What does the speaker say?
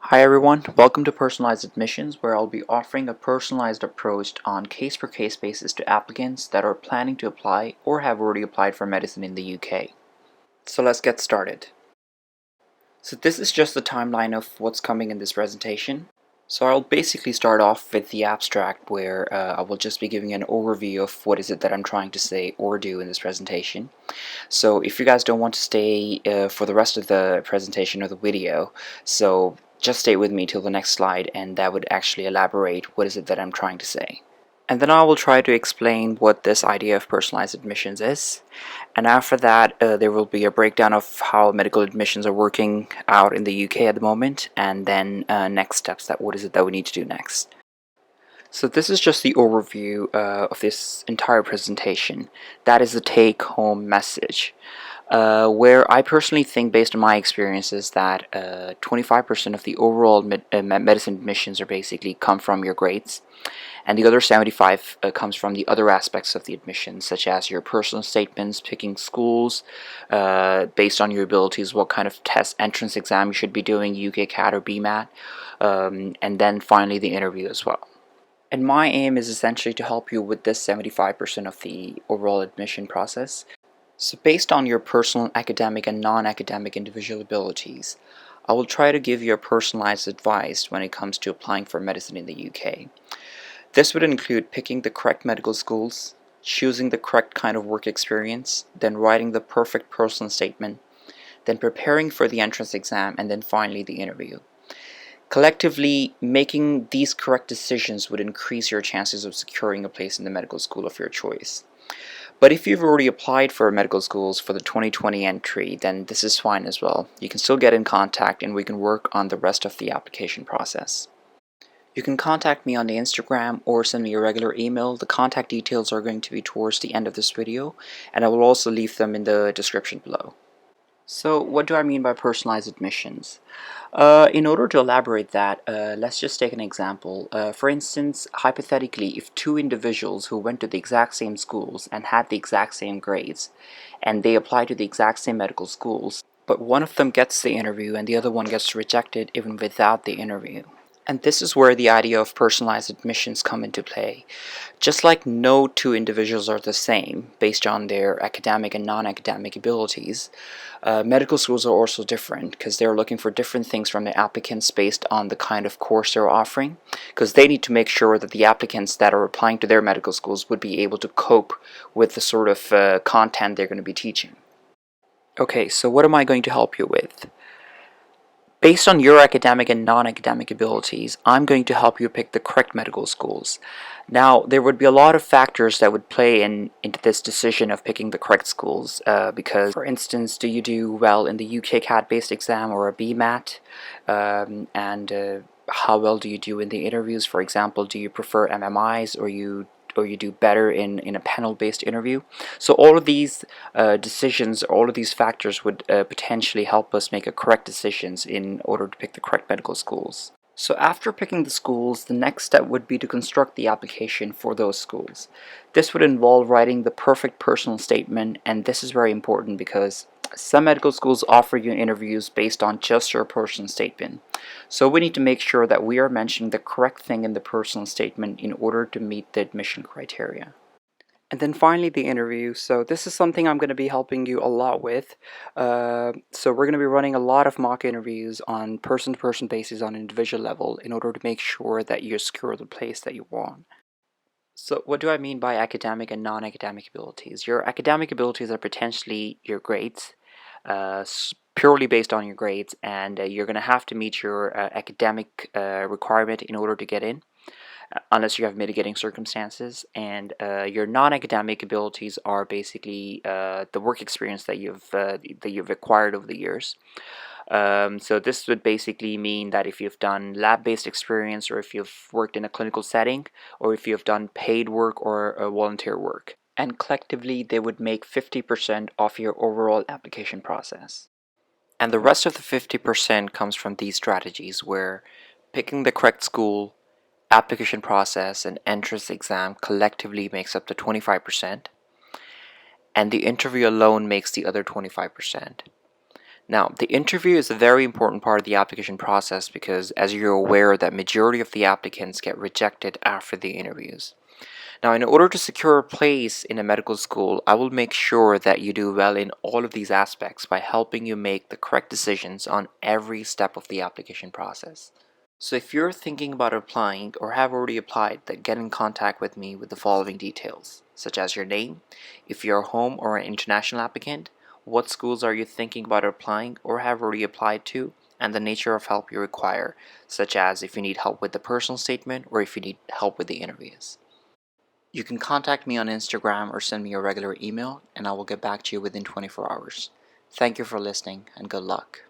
Hi everyone, welcome to Personalized Admissions, where I'll be offering a personalized approach on case-per-case basis to applicants that are planning to apply or have already applied for medicine in the UK. So let's get started. So this is just the timeline of what's coming in this presentation. So I'll basically start off with the abstract where I will just be giving an overview of what is it that I'm trying to say or do in this presentation. So if you guys don't want to stay for the rest of the presentation or the video, so just stay with me till the next slide, and that would actually elaborate what is it that I'm trying to say. And then I will try to explain what this idea of personalized admissions is. And after that, there will be a breakdown of how medical admissions are working out in the UK at the moment, and then next steps, that what is it that we need to do next. So this is just the overview of this entire presentation. That is the take-home message. Where I personally think, based on my experiences, that 25% of the overall medicine admissions are basically come from your grades, and the other 75 comes from the other aspects of the admissions, such as your personal statements, picking schools based on your abilities, what kind of test entrance exam you should be doing, UK CAT or BMAT, and then finally the interview as well. And my aim is essentially to help you with this 75% of the overall admission process. So based on your personal academic and non-academic individual abilities, I will try to give you a personalized advice when it comes to applying for medicine in the UK. This would include picking the correct medical schools, choosing the correct kind of work experience, then writing the perfect personal statement, then preparing for the entrance exam, and then finally the interview. Collectively, making these correct decisions would increase your chances of securing a place in the medical school of your choice. But if you've already applied for medical schools for the 2020 entry, then this is fine as well. You can still get in contact and we can work on the rest of the application process. You can contact me on the Instagram or send me a regular email. The contact details are going to be towards the end of this video, and I will also leave them in the description below. So what do I mean by personalized admissions? In order to elaborate that, let's just take an example. For instance, hypothetically, if two individuals who went to the exact same schools and had the exact same grades, and they apply to the exact same medical schools, but one of them gets the interview and the other one gets rejected even without the interview. And this is where the idea of personalized admissions come into play. Just like no two individuals are the same based on their academic and non-academic abilities, medical schools are also different because they're looking for different things from the applicants based on the kind of course they're offering, because they need to make sure that the applicants that are applying to their medical schools would be able to cope with the sort of content they're going to be teaching. Okay, so what am I going to help you with? Based on your academic and non-academic abilities, I'm going to help you pick the correct medical schools. Now, there would be a lot of factors that would play into this decision of picking the correct schools, because, for instance, do you do well in the UK CAT-based exam or a BMAT? And how well do you do in the interviews? For example, do you prefer MMIs or you do better in a panel-based interview? So all of these decisions, all of these factors would potentially help us make a correct decisions in order to pick the correct medical schools. So after picking the schools, the next step would be to construct the application for those schools. This would involve writing the perfect personal statement, and this is very important because some medical schools offer you interviews based on just your personal statement. So we need to make sure that we are mentioning the correct thing in the personal statement in order to meet the admission criteria. And then finally the interview. So this is something I'm going to be helping you a lot with. So we're going to be running a lot of mock interviews on person-to-person basis on an individual level in order to make sure that you secure the place that you want. So what do I mean by academic and non-academic abilities? Your academic abilities are potentially your grades, purely based on your grades, and you're going to have to meet your academic requirement in order to get in, unless you have mitigating circumstances. And your non-academic abilities are basically the work experience that you've acquired over the years. So this would basically mean that if you've done lab-based experience, or if you've worked in a clinical setting, or if you've done paid work or volunteer work. And collectively, they would make 50% of your overall application process. And the rest of the 50% comes from these strategies, where picking the correct school, application process, and entrance exam collectively makes up to 25%, and the interview alone makes the other 25%. Now, the interview is a very important part of the application process because, as you're aware, that majority of the applicants get rejected after the interviews. Now, in order to secure a place in a medical school, I will make sure that you do well in all of these aspects by helping you make the correct decisions on every step of the application process. So if you're thinking about applying or have already applied, then get in contact with me with the following details, such as your name, if you're a home or an international applicant, what schools are you thinking about applying or have already applied to, and the nature of help you require, such as if you need help with the personal statement or if you need help with the interviews. You can contact me on Instagram or send me a regular email, and I will get back to you within 24 hours. Thank you for listening, and good luck.